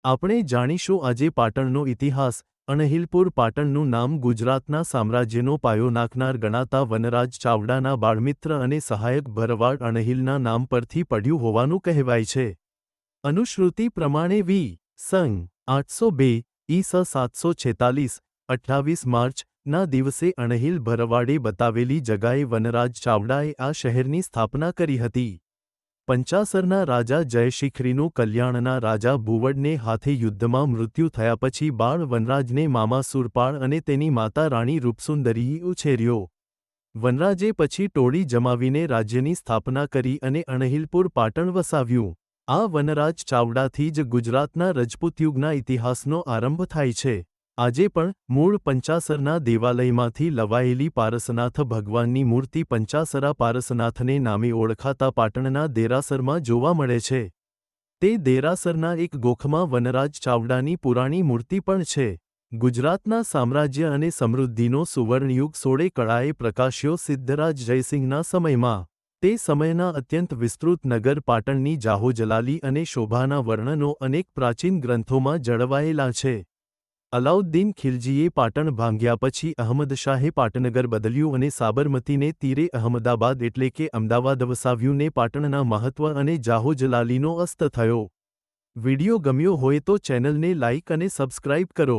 આપણે જાણીશું આજે પાટણનો ઇતિહાસ। અણહિલપુર પાટણનું નામ ગુજરાતના સામ્રાજ્યનો પાયો નાખનાર ગણાતા વનરાજ ચાવડાના બાળમિત્ર અને સહાયક ભરવાડ અણહિલના નામ પરથી પડ્યું હોવાનું કહેવાય છે। અનુશ્રુતિ પ્રમાણે વી. સં. 802 ઈસ 746 28 માર્ચના દિવસે અણહિલ ભરવાડે બતાવેલી જગાએ વનરાજ ચાવડાએ આ શહેરની સ્થાપના કરી હતી। પંચાસરના રાજા જયશિખરીનું કલ્યાણના રાજા ભૂવડને હાથે યુદ્ધમાં મૃત્યુ થયા પછી બાળ વનરાજને મામા સુરપાળ અને તેની માતા રાણી રૂપસુંદરીએ ઉછેર્યો। વનરાજે પછી ટોળી જમાવીને રાજ્યની સ્થાપના કરી અને અણહિલપુર પાટણ વસાવ્યું। આ વનરાજ ચાવડાથી જ ગુજરાતના રજપૂતયુગના ઇતિહાસનો આરંભ થાય છે। આજે પણ મૂળ પંચાસરના દેવાલયમાંથી લવાયેલી પારસનાથ ભગવાનની મૂર્તિ પંચાસરા પારસનાથને નામે ઓળખાતા પાટણના દેરાસરમાં જોવા મળે છે। તે દેરાસરના એક ગોખમાં વનરાજ ચાવડાની પુરાણી મૂર્તિ પણ છે। ગુજરાતના સામ્રાજ્ય અને સમૃદ્ધિનો સુવર્ણયુગ 16 કળાએ પ્રકાશ્યો સિદ્ધરાજ જયસિંહના સમયમાં। તે સમયના અત્યંત વિસ્તૃત નગર પાટણની જાહોજલાલી અને શોભાના વર્ણનો અનેક પ્રાચીન ગ્રંથોમાં જળવાયેલા છે। અલાઉદ્દીન ખિલજીએ પાટણ ભાંગ્યા પછી અહમદશાહે પાટનગર બદલ્યું અને સાબરમતીને તીરે અહમદાબાદ એટલે કે અમદાવાદ વસાવ્યું ને પાટણના મહત્વ અને જાહોજલાલીનો અસ્ત થયો। વિડિયો ગમ્યો હોય તો ચેનલને લાઇક અને સબસ્ક્રાઇબ કરો।